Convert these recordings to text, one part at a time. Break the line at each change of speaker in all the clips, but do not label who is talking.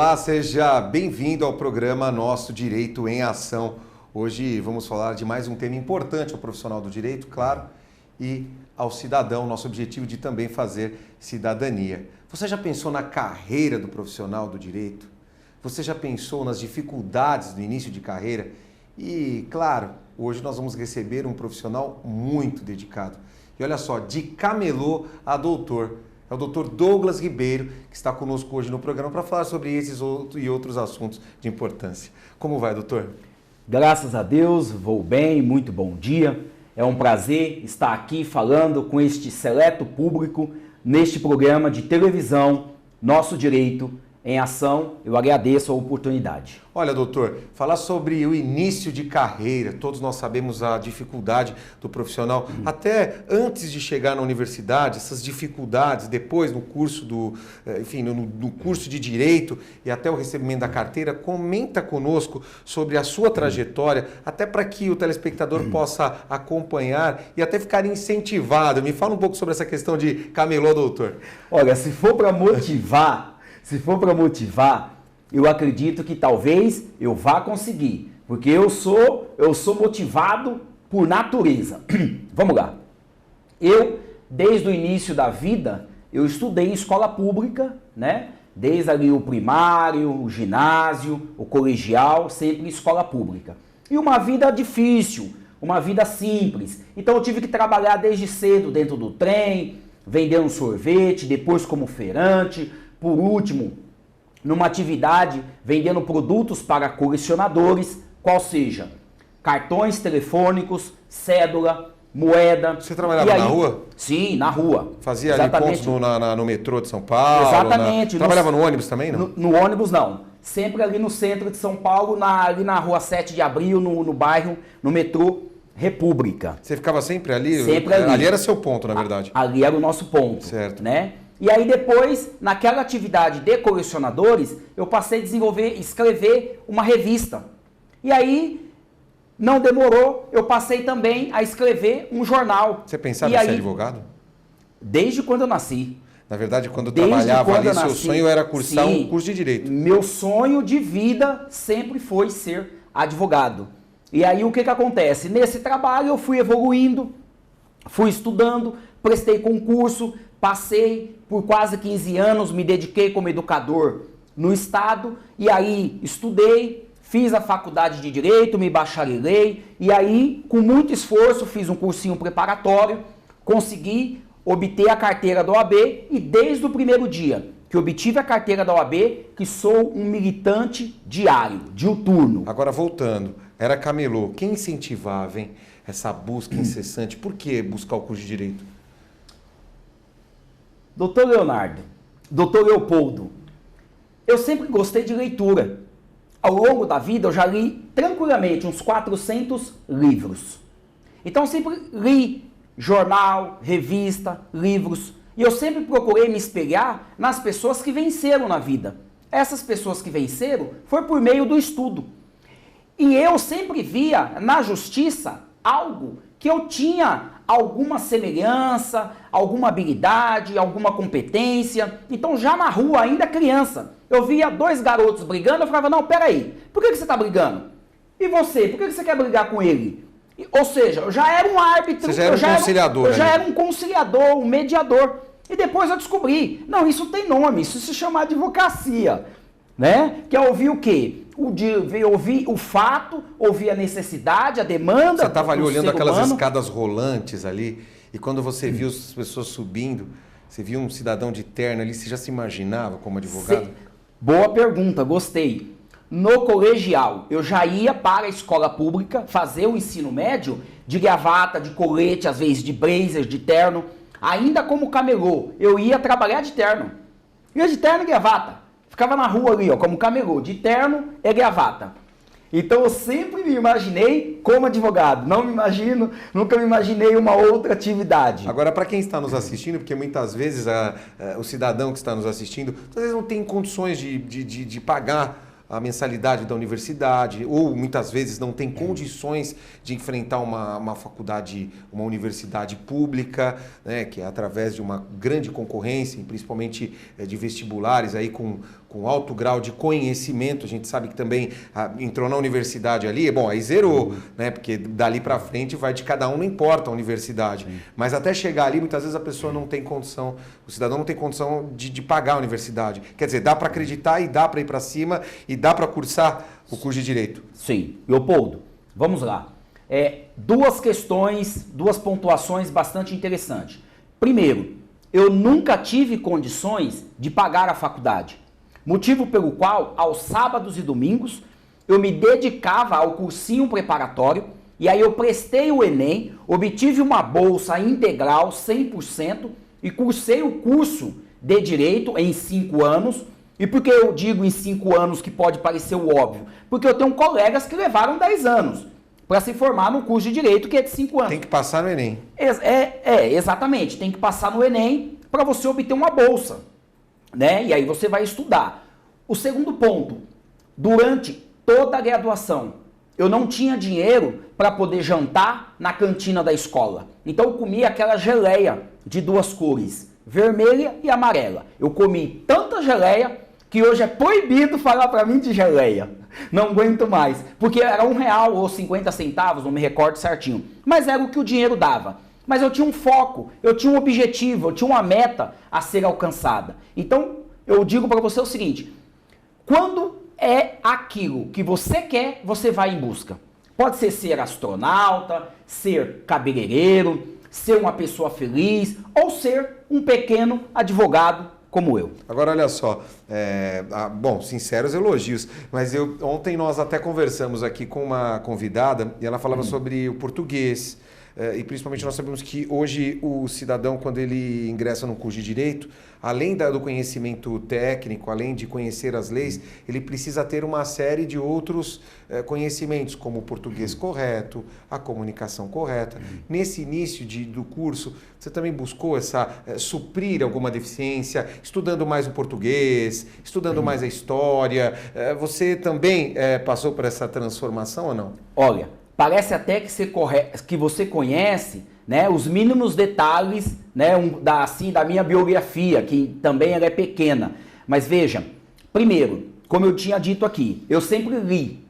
Olá, seja bem-vindo ao programa Nosso Direito em Ação. Hoje vamos falar de mais um tema importante ao profissional do direito, claro, e ao cidadão, nosso objetivo de também fazer cidadania. Você já pensou na carreira do profissional do direito? Você já pensou nas dificuldades do início de carreira? E, claro, hoje nós vamos receber um profissional muito dedicado. E olha só, de camelô a doutor. É o Dr. Douglas Ribeiro, que está conosco hoje no programa para falar sobre esses e outros assuntos de importância. Como vai, doutor?
Graças a Deus, vou bem, muito bom dia. É um prazer estar aqui falando com este seleto público neste programa de televisão Nosso Direito em Ação. Eu agradeço a oportunidade.
Olha, doutor, falar sobre o início de carreira, todos nós sabemos a dificuldade do profissional, até antes de chegar na universidade, essas dificuldades, depois no curso no curso de Direito e até o recebimento da carteira. Comenta conosco sobre a sua trajetória, até para que o telespectador possa acompanhar e até ficar incentivado. Me fala um pouco sobre essa questão de camelô, doutor.
Olha, se for para motivar, eu acredito que talvez eu vá conseguir, porque eu sou motivado por natureza. Vamos lá. Eu, desde o início da vida, eu estudei em escola pública, né? Desde ali o primário, o ginásio, o colegial, sempre em escola pública. E uma vida difícil, uma vida simples. Então eu tive que trabalhar desde cedo dentro do trem, vendendo sorvete, depois como feirante, por último, numa atividade vendendo produtos para colecionadores, qual seja, cartões telefônicos, cédula, moeda.
Você trabalhava na rua?
Sim, na rua.
Fazia ali pontos no metrô de São Paulo?
Exatamente.
Trabalhava no ônibus também, não?
No ônibus, não. Sempre ali no centro de São Paulo, ali na rua 7 de Abril, no bairro, no metrô República.
Você ficava sempre ali?
Sempre ali.
Ali era seu ponto, na verdade.
Ali era o nosso ponto.
Certo.
Né? E aí depois, naquela atividade de colecionadores, eu passei a escrever uma revista. E aí, não demorou, eu passei também a escrever um jornal.
Você pensava em ser advogado?
Desde quando eu nasci.
Na verdade, quando trabalhava ali, seu sonho era cursar um curso de Direito.
Meu sonho de vida sempre foi ser advogado. E aí o que acontece? Nesse trabalho eu fui evoluindo, fui estudando, prestei concurso, passei por quase 15 anos, me dediquei como educador no estado, e aí estudei, fiz a faculdade de Direito, me bacharelei, e aí com muito esforço fiz um cursinho preparatório, consegui obter a carteira da OAB, e desde o primeiro dia que obtive a carteira da OAB, que sou um militante diário, diuturno.
Agora voltando, era camelô, quem incentivava, hein, essa busca incessante? Por que buscar o curso de Direito?
Doutor Leonardo, doutor Leopoldo, eu sempre gostei de leitura. Ao longo da vida eu já li tranquilamente uns 400 livros. Então eu sempre li jornal, revista, livros. E eu sempre procurei me espelhar nas pessoas que venceram na vida. Essas pessoas que venceram foi por meio do estudo. E eu sempre via na justiça algo que eu tinha alguma semelhança, alguma habilidade, alguma competência. Então já na rua, ainda criança, eu via dois garotos brigando, eu falava, não, peraí, por que você está brigando? E você, por que você quer brigar com ele? Ou seja, eu já era um árbitro,
você já era um conciliador.
Eu já era um conciliador, um mediador. E depois eu descobri, não, isso tem nome, isso se chama advocacia, né? Que é ouvir o quê? Ouvir o fato, ouvir a necessidade, a demanda.
Você estava ali olhando aquelas escadas rolantes ali, e quando você viu as pessoas subindo, você viu um cidadão de terno ali, você já se imaginava como advogado?
Boa pergunta, gostei. No colegial, eu já ia para a escola pública fazer o ensino médio de gravata, de colete, às vezes de blazer, de terno. Ainda como camelô, eu ia trabalhar de terno. Ia de terno e gravata. Ficava na rua ali, ó, como camelô, de terno e gravata. Então eu sempre me imaginei como advogado. Nunca me imaginei uma outra atividade.
Agora, para quem está nos assistindo, porque muitas vezes o cidadão que está nos assistindo, às vezes não tem condições de pagar a mensalidade da universidade, ou muitas vezes não tem condições de enfrentar uma faculdade, uma universidade pública, né, que é através de uma grande concorrência, principalmente de vestibulares aí com com alto grau de conhecimento, a gente sabe que também entrou na universidade ali, bom, aí zerou, né? Porque dali para frente vai de cada um, não importa a universidade. Sim. Mas até chegar ali, muitas vezes a pessoa não tem condição, o cidadão não tem condição de pagar a universidade. Quer dizer, dá para acreditar e dá para ir para cima e dá para cursar o curso de Direito.
Sim. Leopoldo, vamos lá. Duas questões, duas pontuações bastante interessantes. Primeiro, eu nunca tive condições de pagar a faculdade. Motivo pelo qual, aos sábados e domingos, eu me dedicava ao cursinho preparatório e aí eu prestei o Enem, obtive uma bolsa integral, 100%, e cursei o curso de Direito em 5 anos. E por que eu digo em 5 anos que pode parecer o óbvio? Porque eu tenho colegas que levaram 10 anos para se formar no curso de Direito, que é de 5 anos.
Tem que passar no Enem.
Exatamente. Tem que passar no Enem para você obter uma bolsa, né? E aí você vai estudar. O segundo ponto, durante toda a graduação, eu não tinha dinheiro para poder jantar na cantina da escola. Então eu comia aquela geleia de 2 cores, vermelha e amarela. Eu comi tanta geleia que hoje é proibido falar para mim de geleia. Não aguento mais, porque era R$1 ou 50 centavos, não me recordo certinho. Mas era o que o dinheiro dava. Mas eu tinha um foco, eu tinha um objetivo, eu tinha uma meta a ser alcançada. Então, eu digo para você o seguinte, quando é aquilo que você quer, você vai em busca. Pode ser astronauta, ser cabeleireiro, ser uma pessoa feliz ou ser um pequeno advogado como eu.
Agora, olha só, bom, sinceros elogios, mas ontem nós até conversamos aqui com uma convidada e ela falava sobre o português, e principalmente nós sabemos que hoje o cidadão, quando ele ingressa no curso de Direito, além do conhecimento técnico, além de conhecer as leis, ele precisa ter uma série de outros conhecimentos, como o português correto, a comunicação correta. Nesse início do curso, você também buscou suprir alguma deficiência, estudando mais o português, estudando mais a história. Você também passou por essa transformação ou não?
Olha, parece até que você conhece, né, os mínimos detalhes, né, da minha biografia, que também ela é pequena. Mas veja, primeiro, como eu tinha dito aqui, eu sempre li.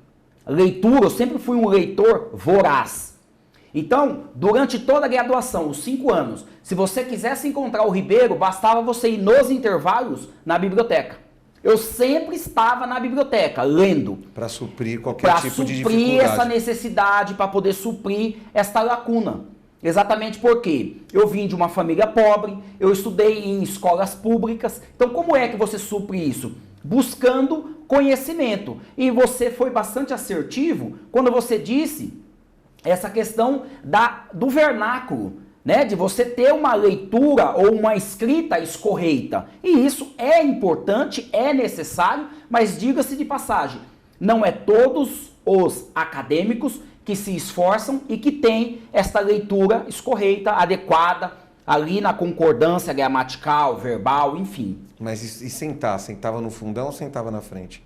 Leitura, eu sempre fui um leitor voraz. Então, durante toda a graduação, os 5 anos, se você quisesse encontrar o Ribeiro, bastava você ir nos intervalos na biblioteca. Eu sempre estava na biblioteca, lendo.
Para suprir qualquer tipo de dificuldade. Para suprir
essa necessidade, para poder suprir esta lacuna. Exatamente porque eu vim de uma família pobre, eu estudei em escolas públicas. Então, como é que você supre isso? Buscando conhecimento. E você foi bastante assertivo quando você disse essa questão do vernáculo, né? De você ter uma leitura ou uma escrita escorreita. E isso é importante, é necessário, mas diga-se de passagem, não é todos os acadêmicos que se esforçam e que têm esta leitura escorreita, adequada, ali na concordância gramatical, verbal, enfim.
Mas e sentar? Sentava no fundão ou sentava na frente?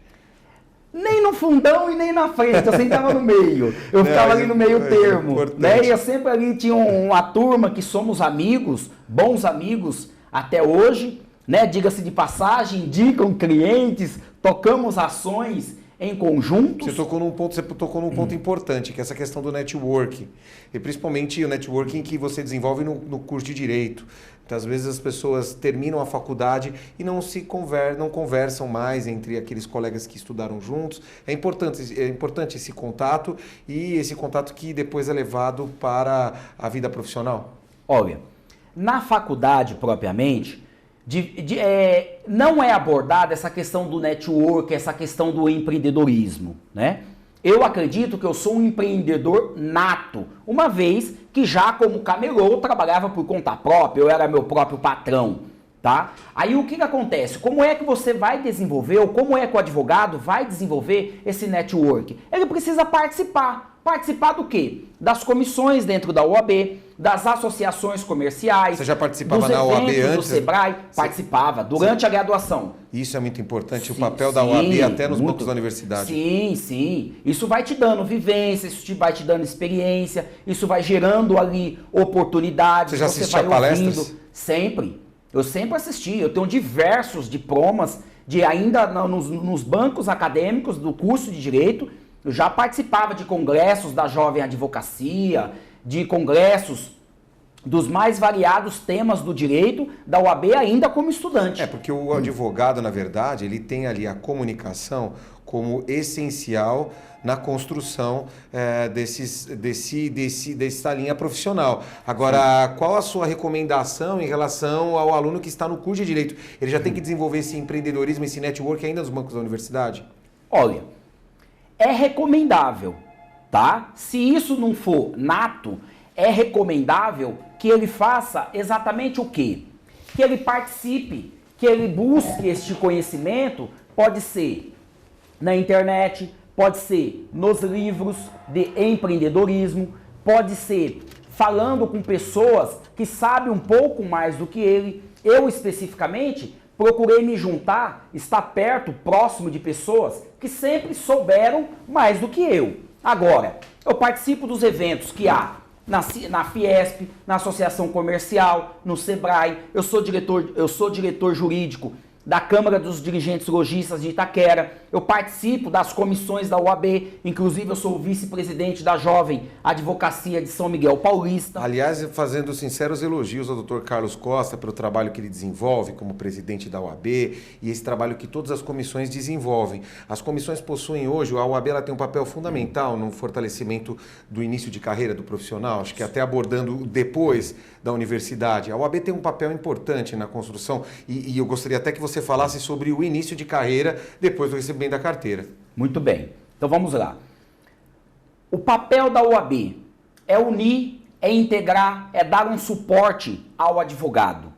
Nem no fundão e nem na frente, eu sentava no meio. Eu ficava ali no meio termo. Né? E eu sempre ali tinha uma turma que somos amigos, bons amigos até hoje, né? Diga-se de passagem, indicam clientes, tocamos ações em conjunto.
Você tocou num ponto importante, que é essa questão do networking. E principalmente o networking que você desenvolve no curso de Direito. Muitas vezes as pessoas terminam a faculdade e não conversam mais entre aqueles colegas que estudaram juntos. É importante esse contato e esse contato que depois é levado para a vida profissional.
Olha, na faculdade propriamente, não é abordada essa questão do network, essa questão do empreendedorismo, né? Eu acredito que eu sou um empreendedor nato, uma vez que já como camelô eu trabalhava por conta própria, eu era meu próprio patrão, tá? Aí o que acontece? Como é que você vai desenvolver, ou como é que o advogado vai desenvolver esse network? Ele precisa participar. Participar do quê? Das comissões dentro da OAB, das associações comerciais.
Você já participava da OAB antes?
Do Sebrae, participava durante a graduação.
Isso é muito importante, o papel da OAB até nos bancos da universidade.
Sim. Isso vai te dando vivência, isso vai te dando experiência, isso vai gerando ali oportunidades.
Você já assistia palestras?
Sempre. Eu sempre assisti. Eu tenho diversos diplomas de ainda nos bancos acadêmicos do curso de Direito, eu já participava de congressos da Jovem Advocacia, de congressos dos mais variados temas do direito da OAB ainda como estudante.
Porque o advogado, na verdade, ele tem ali a comunicação como essencial na construção dessa linha profissional. Agora, qual a sua recomendação em relação ao aluno que está no curso de Direito? Ele já tem que desenvolver esse empreendedorismo, esse network ainda nos bancos da universidade?
Olha, é recomendável, tá? Se isso não for nato, é recomendável que ele faça exatamente o quê? Que ele participe, que ele busque este conhecimento, pode ser na internet, pode ser nos livros de empreendedorismo, pode ser falando com pessoas que sabem um pouco mais do que ele. Eu, especificamente, procurei me juntar, estar perto, próximo de pessoas que sempre souberam mais do que eu. Agora, eu participo dos eventos que há na Fiesp, na Associação Comercial, no Sebrae. Eu sou diretor jurídico da Câmara dos Dirigentes Lojistas de Itaquera. Eu participo das comissões da OAB, inclusive eu sou vice-presidente da Jovem Advocacia de São Miguel Paulista.
Aliás, fazendo sinceros elogios ao Dr. Carlos Costa pelo trabalho que ele desenvolve como presidente da OAB e esse trabalho que todas as comissões desenvolvem. As comissões possuem hoje, a OAB ela tem um papel fundamental no fortalecimento do início de carreira do profissional, acho que até abordando depois da universidade. A OAB tem um papel importante na construção e eu gostaria até que você falasse sobre o início de carreira depois do recebimento da carteira.
Muito bem. Então vamos lá. O papel da OAB é unir, é integrar, é dar um suporte ao advogado.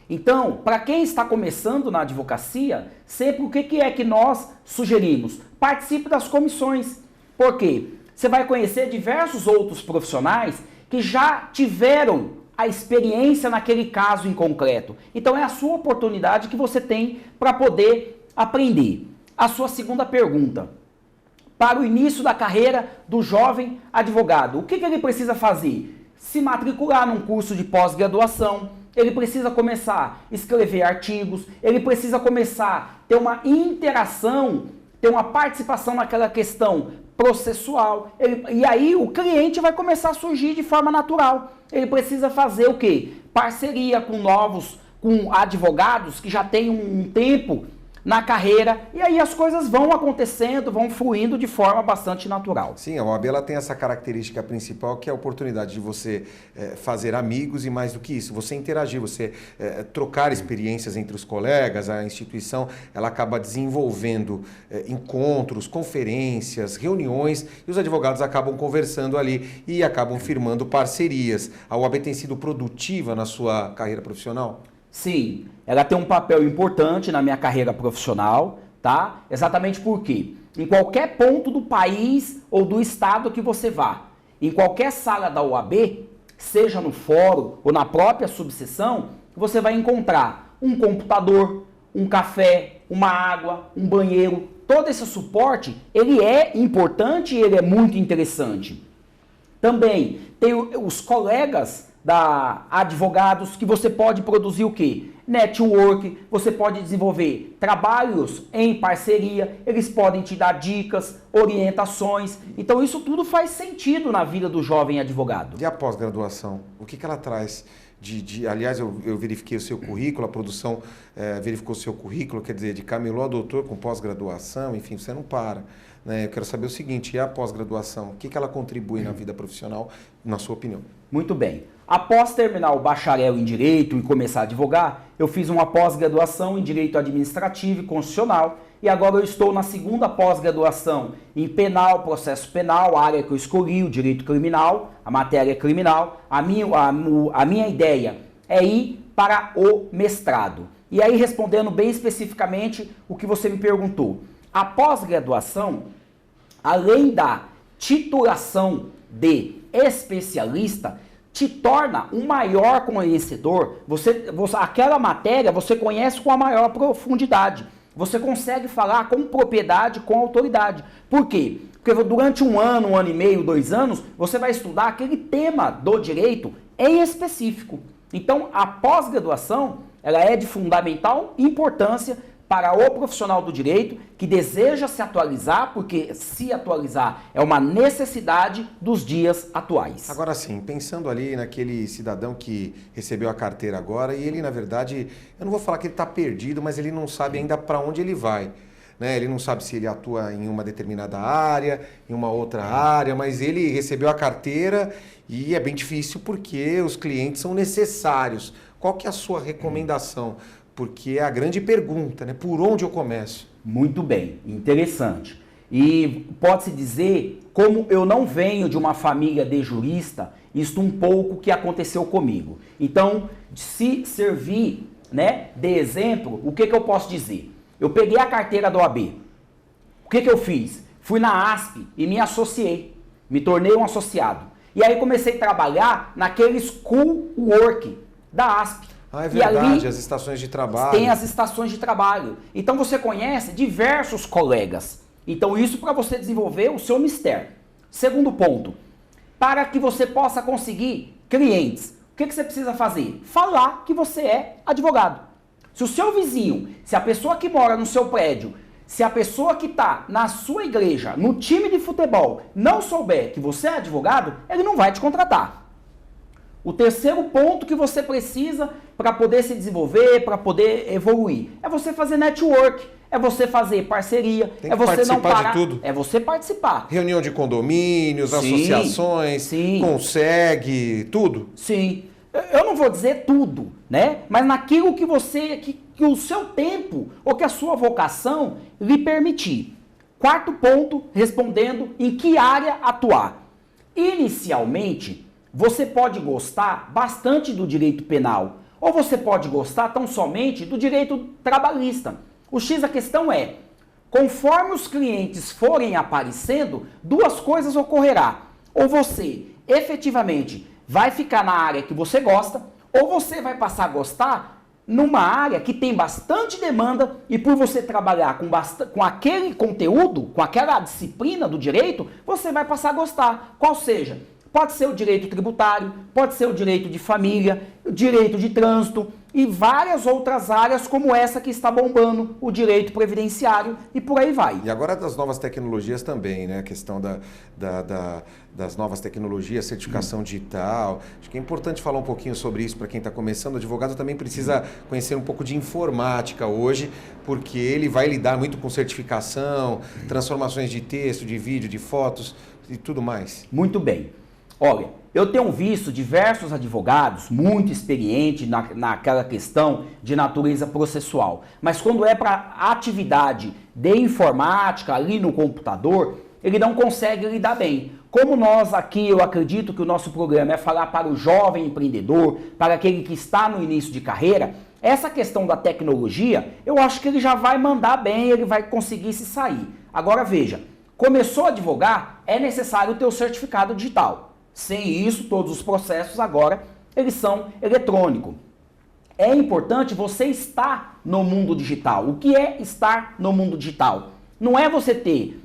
Então, para quem está começando na advocacia, sempre o que é que nós sugerimos? Participe das comissões. Por quê? Você vai conhecer diversos outros profissionais que já tiveram a experiência naquele caso em concreto. Então é a sua oportunidade que você tem para poder aprender. A sua segunda pergunta. Para o início da carreira do jovem advogado, o que ele precisa fazer? Se matricular num curso de pós-graduação, ele precisa começar a escrever artigos, ele precisa começar a ter uma interação, ter uma participação naquela questão processual. E aí o cliente vai começar a surgir de forma natural. Ele precisa fazer o quê? Parceria com advogados que já têm um tempo na carreira, e aí as coisas vão acontecendo, vão fluindo de forma bastante natural.
Sim, a OAB ela tem essa característica principal, que é a oportunidade de você fazer amigos e, mais do que isso, você interagir, você trocar experiências entre os colegas. A instituição ela acaba desenvolvendo encontros, conferências, reuniões, e os advogados acabam conversando ali e acabam firmando parcerias. A OAB tem sido produtiva na sua carreira profissional?
Sim, ela tem um papel importante na minha carreira profissional, tá? Exatamente porque em qualquer ponto do país ou do estado que você vá, em qualquer sala da OAB, seja no fórum ou na própria subseção, você vai encontrar um computador, um café, uma água, um banheiro. Todo esse suporte, ele é importante e ele é muito interessante. Também tem os colegas advogados que você pode produzir o quê? Network, você pode desenvolver trabalhos em parceria, eles podem te dar dicas, orientações. Então isso tudo faz sentido na vida do jovem advogado.
E a pós-graduação? O que ela traz? Aliás, eu verifiquei o seu currículo, a produção verificou o seu currículo, quer dizer, de camelô a doutor com pós-graduação, enfim, você não para. Né? Eu quero saber o seguinte, e a pós-graduação? O que ela contribui na vida profissional, na sua opinião?
Muito bem. Após terminar o bacharel em Direito e começar a advogar, eu fiz uma pós-graduação em Direito Administrativo e Constitucional e agora eu estou na segunda pós-graduação em Penal, Processo Penal, a área que eu escolhi, o Direito Criminal, a matéria criminal. A minha ideia é ir para o mestrado. E aí, respondendo bem especificamente o que você me perguntou, a pós-graduação, além da titulação de especialista, te torna um maior conhecedor. Aquela matéria você conhece com a maior profundidade. Você consegue falar com propriedade, com autoridade. Por quê? Porque durante um ano e meio, 2 anos, você vai estudar aquele tema do direito em específico. Então, a pós-graduação, ela é de fundamental importância para o profissional do direito que deseja se atualizar, porque se atualizar é uma necessidade dos dias atuais.
Agora sim, pensando ali naquele cidadão que recebeu a carteira agora e ele, na verdade, eu não vou falar que ele está perdido, mas ele não sabe ainda para onde ele vai. Né? Ele não sabe se ele atua em uma determinada área, em uma outra área, mas ele recebeu a carteira e é bem difícil porque os clientes são necessários. Qual que é a sua recomendação? Porque é a grande pergunta, né? Por onde eu começo?
Muito bem, interessante. E pode-se dizer, como eu não venho de uma família de jurista, isto um pouco que aconteceu comigo. Então, se servir, né, de exemplo, o que eu posso dizer? Eu peguei a carteira da OAB. O que eu fiz? Fui na ASP e me associei. Me tornei um associado. E aí comecei a trabalhar naquele school work da ASP.
Ah, é verdade, ali, as estações de trabalho.
Tem as estações de trabalho. Então você conhece diversos colegas. Então isso para você desenvolver o seu mistério. Segundo ponto, para que você possa conseguir clientes, o que você precisa fazer? Falar que você é advogado. Se o seu vizinho, se a pessoa que mora no seu prédio, se a pessoa que está na sua igreja, no time de futebol, não souber que você é advogado, ele não vai te contratar. O terceiro ponto que você precisa para poder se desenvolver, para poder evoluir, é você fazer network, é você fazer parceria, é você não parar,
de tudo.
É você participar.
Reunião de condomínios, associações, consegue, tudo.
Sim. Eu não vou dizer tudo, né? Mas naquilo que você, que o seu tempo ou que a sua vocação lhe permitir. Quarto ponto, respondendo em que área atuar. Inicialmente, você pode gostar bastante do direito penal, ou você pode gostar tão somente do direito trabalhista. O X da questão é, conforme os clientes forem aparecendo, duas coisas ocorrerá. Ou você, efetivamente, vai ficar na área que você gosta, ou você vai passar a gostar numa área que tem bastante demanda e por você trabalhar com aquele conteúdo, com aquela disciplina do direito, você vai passar a gostar. Qual seja? Pode ser o direito tributário, pode ser o direito de família, o direito de trânsito e várias outras áreas como essa que está bombando, o direito previdenciário e por aí vai.
E agora das novas tecnologias também, né? A questão das novas tecnologias, certificação digital. Acho que é importante falar um pouquinho sobre isso para quem está começando. O advogado também precisa conhecer um pouco de informática hoje, porque ele vai lidar muito com certificação, transformações de texto, de vídeo, de fotos e tudo mais.
Muito bem. Olha, eu tenho visto diversos advogados muito experientes naquela questão de natureza processual, mas quando é para atividade de informática ali no computador, ele não consegue lidar bem. Como nós aqui, eu acredito que o nosso programa é falar para o jovem empreendedor, para aquele que está no início de carreira, essa questão da tecnologia, eu acho que ele já vai mandar bem, ele vai conseguir se sair. Agora veja, começou a advogar, é necessário ter o certificado digital. Sem isso, todos os processos agora, eles são eletrônicos. É importante você estar no mundo digital. O que é estar no mundo digital? Não é você ter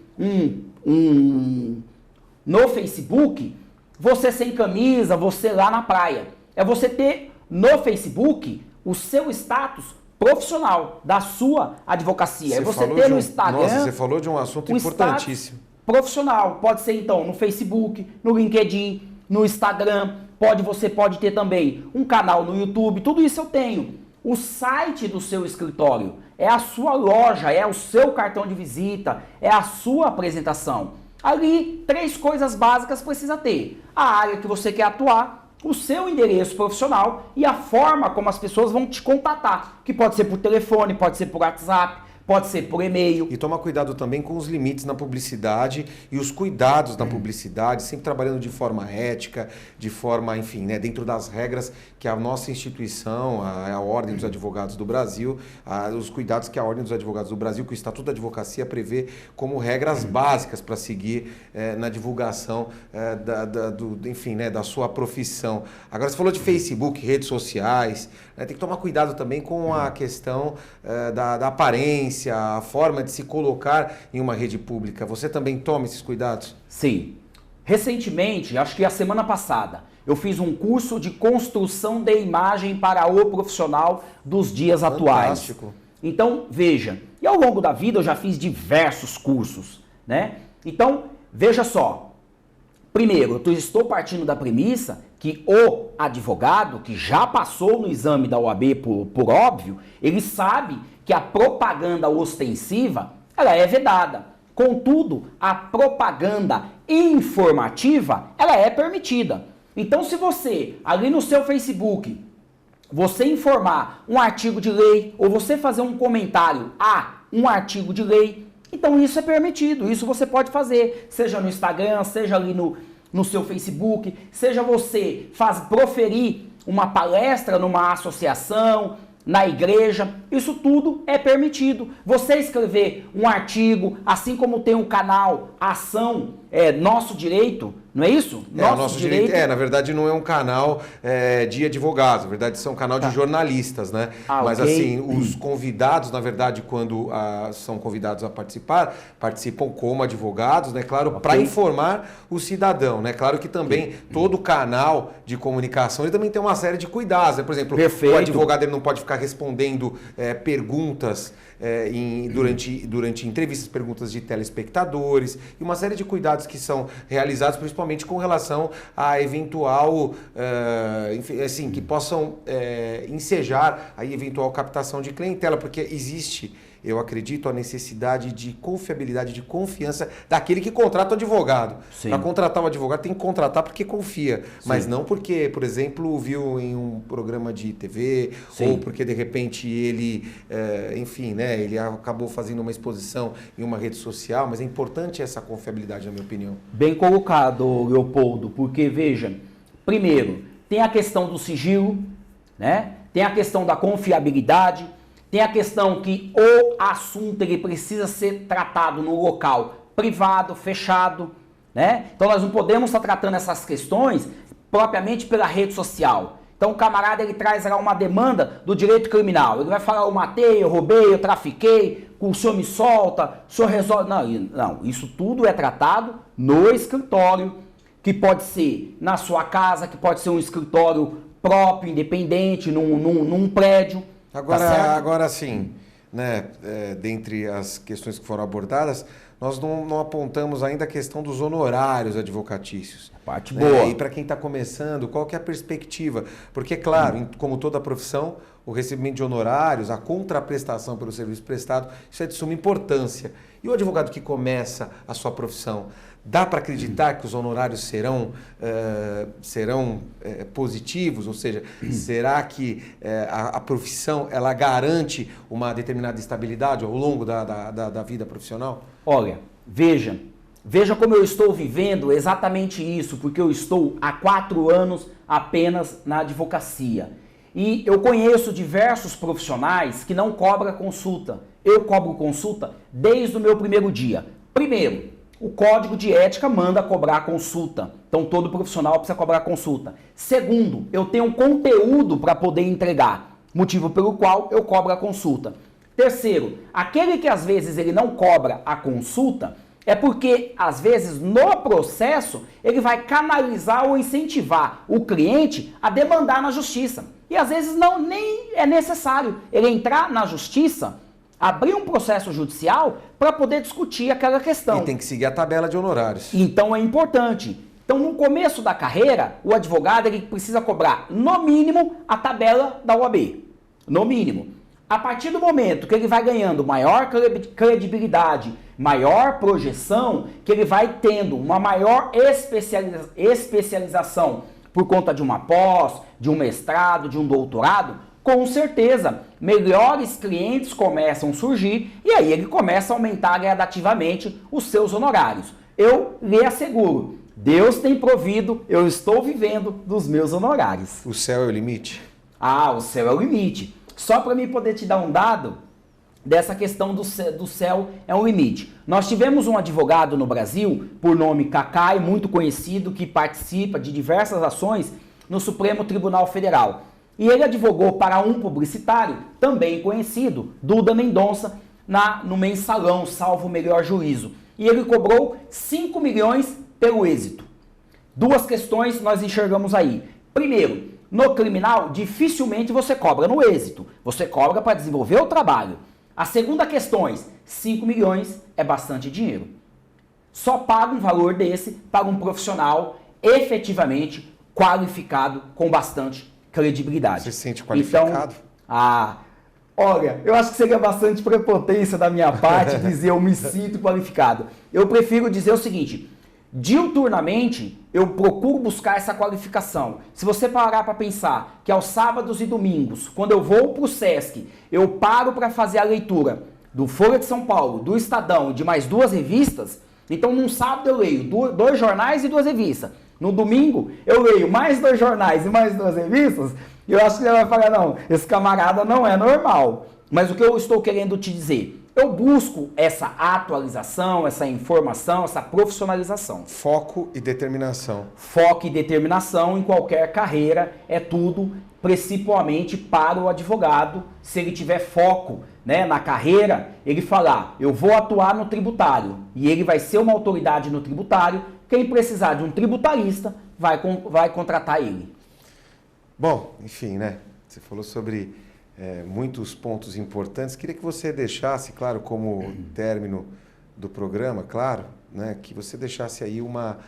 no Facebook, você sem camisa, você lá na praia. É você ter no Facebook o seu status profissional da sua advocacia. É você ter no Instagram...
Nossa, você falou de um assunto importantíssimo.
Profissional, pode ser então no Facebook, no LinkedIn, no Instagram, você pode ter também um canal no YouTube, tudo isso eu tenho. O site do seu escritório é a sua loja, é o seu cartão de visita, é a sua apresentação. Ali, 3 coisas básicas precisa ter. A área que você quer atuar, o seu endereço profissional e a forma como as pessoas vão te contatar, que pode ser por telefone, pode ser por WhatsApp, pode ser por e-mail.
E toma cuidado também com os limites na publicidade e os cuidados na publicidade, sempre trabalhando de forma ética, de forma, enfim, né, dentro das regras que a nossa instituição, a Ordem dos Advogados do Brasil, os cuidados que a Ordem dos Advogados do Brasil, que o Estatuto da Advocacia prevê como regras básicas para seguir na divulgação enfim, né, da sua profissão. Agora, você falou de Facebook, redes sociais, né, tem que tomar cuidado também com a questão da aparência, a forma de se colocar em uma rede pública. Você também toma esses cuidados?
Sim. Recentemente, acho que a semana passada, eu fiz um curso de construção de imagem para o profissional dos dias atuais.
Fantástico.
Então, veja, e ao longo da vida eu já fiz diversos cursos, né? Então, veja só, primeiro, eu estou partindo da premissa que o advogado, que já passou no exame da OAB por óbvio, ele sabe que a propaganda ostensiva, ela é vedada. Contudo, a propaganda informativa, ela é permitida. Então, se você, ali no seu Facebook, você informar um artigo de lei, ou você fazer um comentário a um artigo de lei, então isso é permitido, isso você pode fazer, seja no Instagram, seja ali no seu Facebook, seja você proferir uma palestra numa associação, na igreja, isso tudo é permitido. Você escrever um artigo, assim como tem um canal Ação Nosso Direito, não é isso?
Nosso Direito. Na verdade não é um canal de advogados, na verdade são um canal de jornalistas, né? Mas
okay.
assim, os convidados, na verdade, quando são convidados a participar, participam como advogados, né? Claro, para informar o cidadão, né? Claro que também todo canal de comunicação, ele também tem uma série de cuidados, né? Por exemplo, o advogado ele não pode ficar respondendo perguntas durante entrevistas, perguntas de telespectadores e uma série de cuidados que são realizados principalmente com relação a eventual, assim, que possam ensejar a eventual captação de clientela, porque existe, eu acredito, a necessidade de confiabilidade, de confiança daquele que contrata o advogado. Para contratar o advogado tem que contratar porque confia, mas não porque, por exemplo, viu em um programa de TV ou porque de repente ele, enfim, né, ele acabou fazendo uma exposição em uma rede social, mas é importante essa confiabilidade, na minha opinião.
Bem colocado, Leopoldo, porque veja, primeiro, tem a questão do sigilo, né? Tem a questão da confiabilidade, tem a questão que o assunto ele precisa ser tratado no local privado, fechado, né? Então nós não podemos estar tratando essas questões propriamente pela rede social. Então o camarada ele traz lá uma demanda do direito criminal. Ele vai falar, eu matei, eu roubei, eu trafiquei, o senhor me solta, o senhor resolve... Não, isso tudo é tratado no escritório, que pode ser na sua casa, que pode ser um escritório próprio, independente, num prédio.
Agora sim, né, dentre as questões que foram abordadas, nós não apontamos ainda a questão dos honorários advocatícios.
Parte boa.
E para quem está começando, qual que é a perspectiva? Porque, claro, como toda profissão, o recebimento de honorários, a contraprestação pelo serviço prestado, isso é de suma importância. E o advogado que começa a sua profissão, dá para acreditar que os honorários serão positivos? Ou seja, será que a profissão ela garante uma determinada estabilidade ao longo da vida profissional?
Olha, veja como eu estou vivendo exatamente isso, porque eu estou há 4 anos apenas na advocacia. E eu conheço diversos profissionais que não cobram consulta. Eu cobro consulta desde o meu primeiro dia. Primeiro, o Código de Ética manda cobrar consulta. Então, todo profissional precisa cobrar consulta. Segundo, eu tenho um conteúdo para poder entregar, motivo pelo qual eu cobro a consulta. Terceiro, aquele que às vezes ele não cobra a consulta é porque, às vezes, no processo, ele vai canalizar ou incentivar o cliente a demandar na justiça. E às vezes nem é necessário ele entrar na justiça, abrir um processo judicial para poder discutir aquela questão.
E tem que seguir a tabela de honorários.
Então é importante. Então no começo da carreira, o advogado ele precisa cobrar no mínimo a tabela da OAB. No mínimo. A partir do momento que ele vai ganhando maior credibilidade, maior projeção, que ele vai tendo uma maior especialização por conta de uma pós, de um mestrado, de um doutorado, com certeza, melhores clientes começam a surgir e aí ele começa a aumentar gradativamente os seus honorários. Eu lhe asseguro, Deus tem provido, eu estou vivendo dos meus honorários.
O céu é o limite?
O céu é o limite. Só para mim poder te dar um dado dessa questão do céu é um limite. Nós tivemos um advogado no Brasil, por nome Cacai, muito conhecido, que participa de diversas ações no Supremo Tribunal Federal. E ele advogou para um publicitário, também conhecido, Duda Mendonça, no Mensalão, salvo o melhor juízo. E ele cobrou 5 milhões pelo êxito. 2 questões nós enxergamos aí. Primeiro, no criminal, dificilmente você cobra no êxito. Você cobra para desenvolver o trabalho. A segunda questão, 5 milhões é bastante dinheiro. Só paga um valor desse para um profissional efetivamente qualificado, com bastante credibilidade.
Você se sente qualificado?
Então, olha, eu acho que seria bastante prepotência da minha parte dizer eu me sinto qualificado. Eu prefiro dizer o seguinte, diuturnamente eu procuro buscar essa qualificação. Se você parar para pensar que aos sábados e domingos, quando eu vou para o Sesc, eu paro para fazer a leitura do Folha de São Paulo, do Estadão e de mais 2 revistas, então num sábado eu leio 2 jornais e 2 revistas. No domingo eu leio mais 2 jornais e mais 2 revistas, e eu acho que você vai falar, não, esse camarada não é normal. Mas o que eu estou querendo te dizer? Eu busco essa atualização, essa informação, essa profissionalização.
Foco e determinação.
Foco e determinação em qualquer carreira é tudo, principalmente para o advogado. Se ele tiver foco, né, na carreira, ele falar, eu vou atuar no tributário, e ele vai ser uma autoridade no tributário, quem precisar de um tributarista vai contratar ele.
Bom, enfim, né? Você falou sobre muitos pontos importantes. Queria que você deixasse, claro, como término do programa, claro, né, que você deixasse aí uma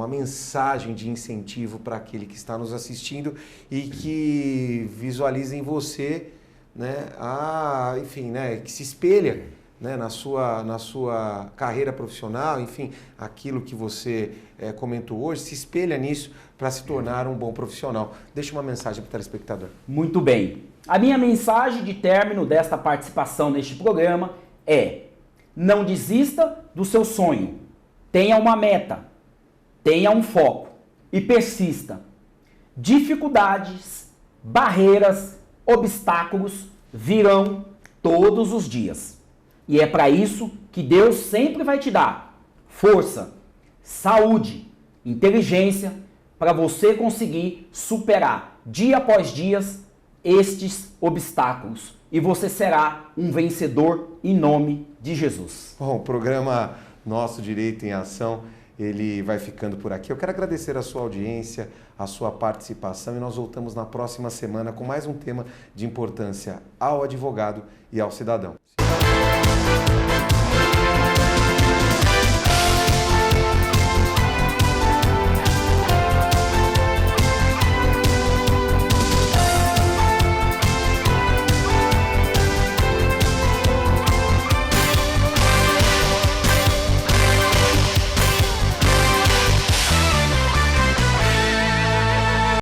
mensagem de incentivo para aquele que está nos assistindo e que visualize em você, né, enfim, né, que se espelha, né, na sua carreira profissional, enfim, aquilo que você comentou hoje, se espelha nisso para se tornar um bom profissional. Deixa uma mensagem para o telespectador.
Muito bem. A minha mensagem de término desta participação neste programa é: não desista do seu sonho. Tenha uma meta, tenha um foco e persista. Dificuldades, barreiras, obstáculos virão todos os dias. E é para isso que Deus sempre vai te dar força, saúde, inteligência, para você conseguir superar dia após dia estes obstáculos. E você será um vencedor em nome de Jesus.
Bom, o programa Nosso Direito em Ação, ele vai ficando por aqui. Eu quero agradecer a sua audiência, a sua participação, e nós voltamos na próxima semana com mais um tema de importância ao advogado e ao cidadão.